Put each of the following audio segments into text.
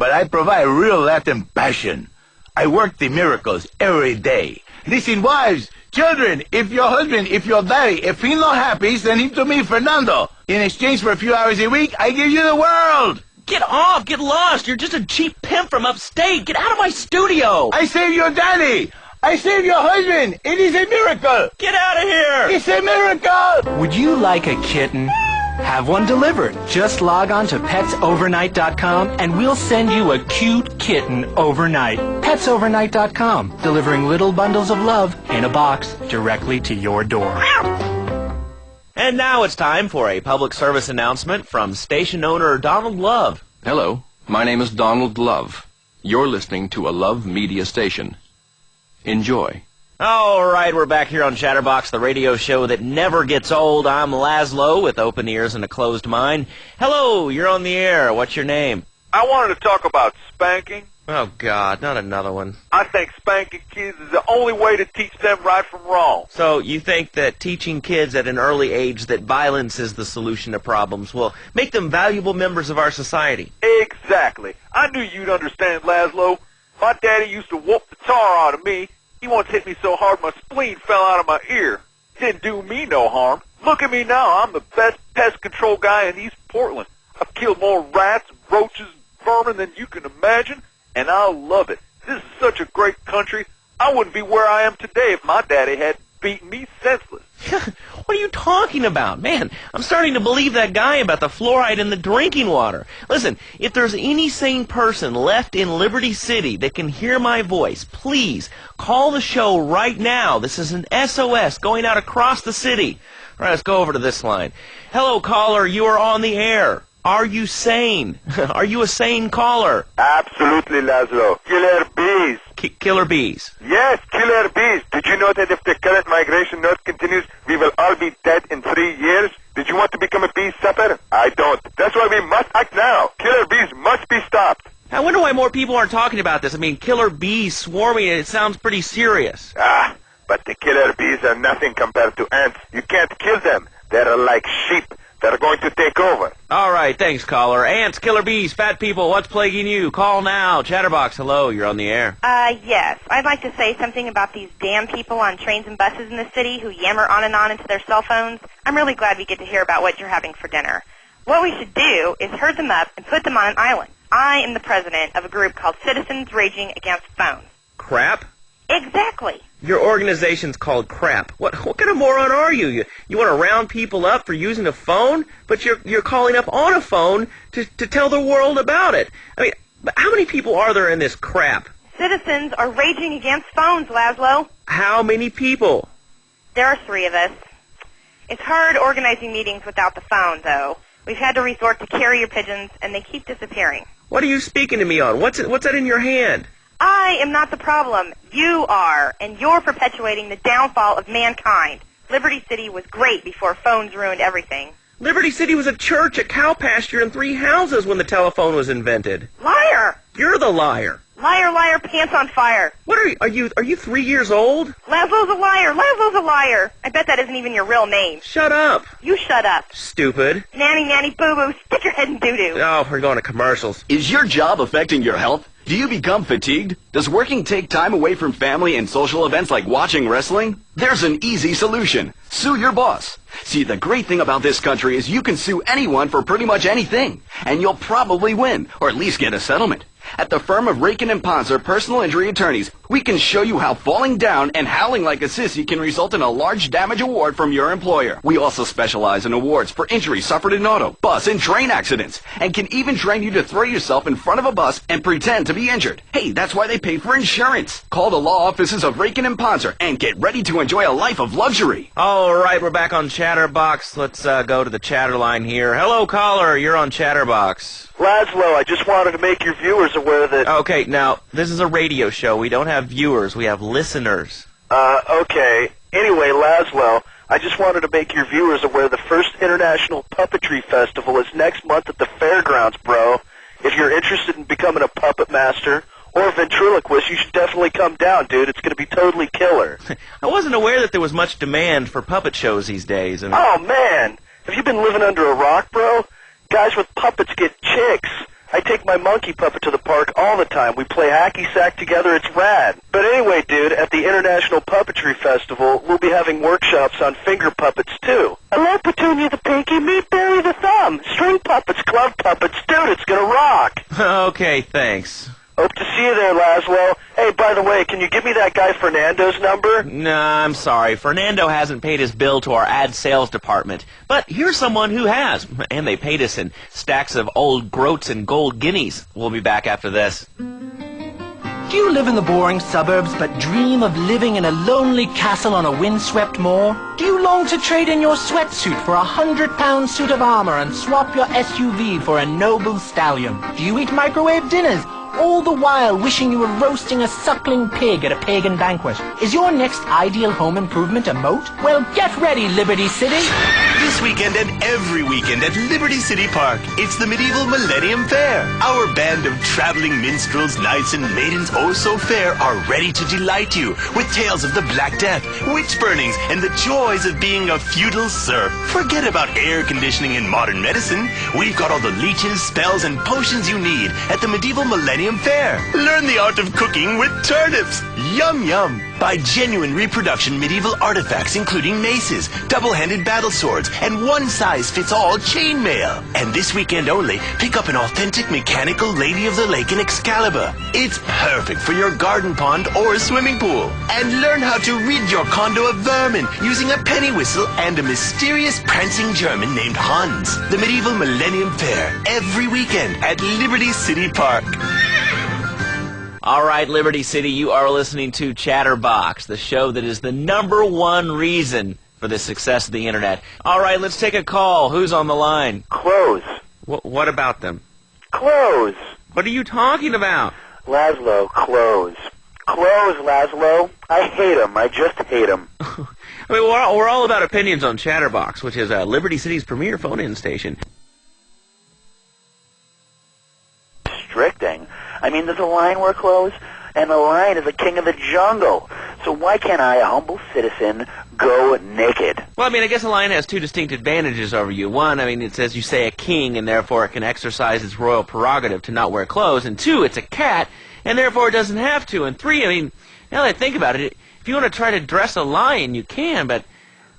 but I provide real Latin passion. I work the miracles every day. Listen, wives, children, if your husband, if your daddy, if he's not happy, send him to me, Fernando. In exchange for a few hours a week, I give you the world. Get off! Get lost! You're just a cheap pimp from upstate! Get out of my studio! I save your daddy! I save your husband! It is a miracle! Get out of here! It's a miracle! Would you like a kitten? Have one delivered. Just log on to petsovernight.com and we'll send you a cute kitten overnight. Petsovernight.com, delivering little bundles of love in a box directly to your door. And now it's time for a public service announcement from station owner Donald Love. Hello, my name is Donald Love. You're listening to a Love Media station. Enjoy. All right, we're back here on Chatterbox, the radio show that never gets old. I'm Laszlo with open ears and a closed mind. Hello, you're on the air. What's your name? I wanted to talk about spanking. Oh, God, not another one. I think spanking kids is the only way to teach them right from wrong. So you think that teaching kids at an early age that violence is the solution to problems will make them valuable members of our society? Exactly. I knew you'd understand, Laszlo. My daddy used to whoop the tar out of me. He once hit me so hard my spleen fell out of my ear. Didn't do me no harm. Look at me now. I'm the best pest control guy in East Portland. I've killed more rats, roaches, vermin than you can imagine, and I love it. This is such a great country. I wouldn't be where I am today if my daddy had beaten me senseless. What are you talking about? Man, I'm starting to believe that guy about the fluoride in the drinking water. Listen, if there's any sane person left in Liberty City that can hear my voice, please call the show right now. This is an SOS going out across the city. All right, let's go over to this line. Hello, caller. You are on the air. Are you sane? Are you a sane caller? Absolutely, Laszlo. Killer bees. Killer bees. Yes, killer bees. Did you know that if the current migration north continues, we will all be dead in 3 years? Did you want to become a bee supper? I don't. That's why we must act now. Killer bees must be stopped. I wonder why more people aren't talking about this. I mean, killer bees swarming, it sounds pretty serious. But the killer bees are nothing compared to ants. You can't kill them. They're like sheep. They're going to take over. All right, thanks, caller. Ants, killer bees, fat people, what's plaguing you? Call now. Chatterbox, hello, you're on the air. Yes. I'd like to say something about these damn people on trains and buses in the city who yammer on and on into their cell phones. I'm really glad we get to hear about what you're having for dinner. What we should do is herd them up and put them on an island. I am the president of a group called Citizens Raging Against Phones. Crap? Exactly. Your organization's called Crap. What kind of moron are you? You want to round people up for using a phone, but you're calling up on a phone to tell the world about it. I mean, how many people are there in this crap? Citizens are raging against phones, Laszlo. How many people? There are 3 of us. It's hard organizing meetings without the phone, though. We've had to resort to carrier pigeons, and they keep disappearing. What are you speaking to me on? What's that in your hand? I am not the problem. You are, and you're perpetuating the downfall of mankind. Liberty City was great before phones ruined everything. Liberty City was a church, a cow pasture, and 3 houses when the telephone was invented. Liar! You're the liar. Liar, liar, pants on fire. What are you 3 years old? Laszlo's a liar. Laszlo's a liar. I bet that isn't even your real name. Shut up. You shut up. Stupid. Nanny, nanny, boo-boo, stick your head in doo-doo. Oh, we're going to commercials. Is your job affecting your health? Do you become fatigued? Does working take time away from family and social events like watching wrestling? There's an easy solution. Sue your boss. See, the great thing about this country is you can sue anyone for pretty much anything, and you'll probably win, or at least get a settlement. At the firm of Rakin and Ponser Personal Injury Attorneys, we can show you how falling down and howling like a sissy can result in a large damage award from your employer. We also specialize in awards for injuries suffered in auto, bus, and train accidents, and can even train you to throw yourself in front of a bus and pretend to be injured. Hey, that's why they pay for insurance. Call the law offices of Rakin and Ponser and get ready to enjoy a life of luxury. All right, we're back on Chatterbox. Let's go to the chatter line here. Hello, caller. You're on Chatterbox. Laszlo, I just wanted to make your viewers aware that... Okay, now, this is a radio show. We don't have viewers. We have listeners. Okay. Anyway, Laszlo, I just wanted to make your viewers aware the first International Puppetry Festival is next month at the fairgrounds, bro. If you're interested in becoming a puppet master or a ventriloquist, you should definitely come down, dude. It's going to be totally killer. I wasn't aware that there was much demand for puppet shows these days. Oh, man. Have you been living under a rock, bro? Guys with puppets get chicks. I take my monkey puppet to the park all the time. We play hacky sack together. It's rad. But anyway, dude, at the International Puppetry Festival, we'll be having workshops on finger puppets, too. Hello, Petunia the Pinky. Meet Barry the Thumb. String puppets, glove puppets. Dude, it's gonna rock. Okay, thanks. Hope to see you there, Laszlo. Hey, by the way, can you give me that guy Fernando's number? Nah, I'm sorry. Fernando hasn't paid his bill to our ad sales department. But here's someone who has. And they paid us in stacks of old groats and gold guineas. We'll be back after this. Do you live in the boring suburbs but dream of living in a lonely castle on a windswept moor? Do you long to trade in your sweatsuit for a 100-pound suit of armor and swap your SUV for a noble stallion? Do you eat microwave dinners, all the while wishing you were roasting a suckling pig at a pagan banquet? Is your next ideal home improvement a moat? Well, get ready, Liberty City! This weekend and every weekend at Liberty City Park, it's the Medieval Millennium Fair. Our band of traveling minstrels, knights, and maidens oh so fair are ready to delight you with tales of the Black Death, witch burnings, and the joys of being a feudal serf. Forget about air conditioning and modern medicine. We've got all the leeches, spells, and potions you need at the Medieval Millennium Fair. Learn the art of cooking with turnips. Yum yum. Buy genuine reproduction medieval artifacts including maces, double-handed battle swords, and one-size-fits-all chainmail. And this weekend only, pick up an authentic mechanical Lady of the Lake in Excalibur. It's perfect for your garden pond or swimming pool. And learn how to rid your condo of vermin using a penny whistle and a mysterious prancing German named Hans. The Medieval Millennium Fair, every weekend at Liberty City Park. All right, Liberty City, you are listening to Chatterbox, the show that is the #1 reason for the success of the Internet. All right, let's take a call. Who's on the line? Clothes. What about them? Clothes. What are you talking about? Laszlo, clothes. Clothes, Laszlo. I hate them. I just hate them. I mean, we're all about opinions on Chatterbox, which is Liberty City's premier phone-in station. Restricting. I mean, there's a line where clothes, and the lion is the king of the jungle. So why can't I, a humble citizen, go naked? Well, I mean, I guess a lion has two distinct advantages over you. One, I mean, it's, as you say, a king, and therefore it can exercise its royal prerogative to not wear clothes. And two, it's a cat, and therefore it doesn't have to. And three, I mean, now that I think about it, if you want to try to dress a lion, you can, but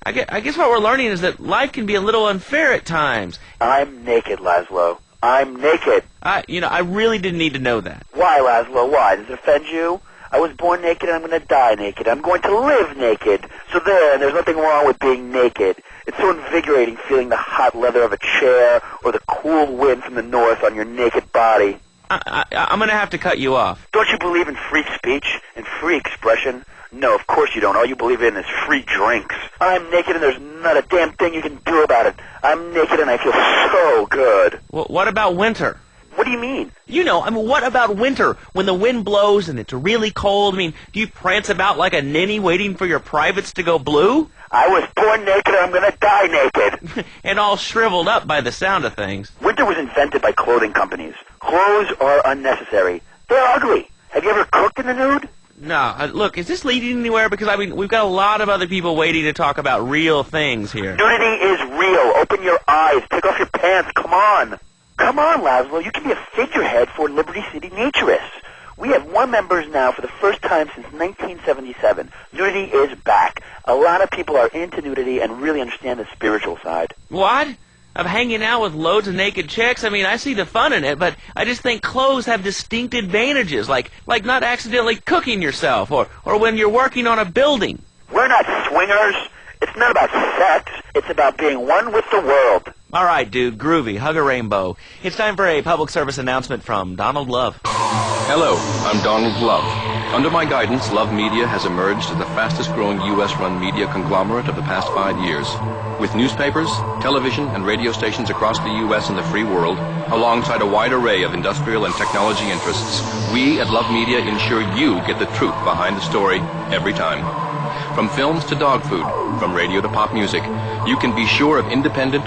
I guess what we're learning is that life can be a little unfair at times. I'm naked, Laszlo. I'm naked. I really didn't need to know that. Why, Laszlo? Why? Does it offend you? I was born naked and I'm going to die naked. I'm going to live naked. So there's nothing wrong with being naked. It's so invigorating feeling the hot leather of a chair or the cool wind from the north on your naked body. I'm going to have to cut you off. Don't you believe in free speech and free expression? No, of course you don't. All you believe in is free drinks. I'm naked and there's not a damn thing you can do about it. I'm naked and I feel so good. Well, what about winter? What do you mean? What about winter? When the wind blows and it's really cold, do you prance about like a ninny waiting for your privates to go blue? I was born naked and I'm gonna die naked. And all shriveled up by the sound of things. Winter was invented by clothing companies. Clothes are unnecessary. They're ugly. Have you ever cooked in the nude? No, look, is this leading anywhere? Because, we've got a lot of other people waiting to talk about real things here. Nudity is real. Open your eyes. Take off your pants. Come on. Come on, Laszlo. You can be a figurehead for Liberty City Naturists. We have more members now for the first time since 1977. Nudity is back. A lot of people are into nudity and really understand the spiritual side. What? Of hanging out with loads of naked chicks? I see the fun in it, but I just think clothes have distinct advantages, like not accidentally cooking yourself, or when you're working on a building. We're not swingers. It's not about sex. It's about being one with the world. All right, dude, groovy. Hug a rainbow. It's time for a public service announcement from Donald Love. Hello, I'm Donald Love. Under my guidance, Love Media has emerged as the fastest-growing U.S.-run media conglomerate of the past 5 years. With newspapers, television, and radio stations across the U.S. and the free world, alongside a wide array of industrial and technology interests, we at Love Media ensure you get the truth behind the story every time. From films to dog food, from radio to pop music, you can be sure of independent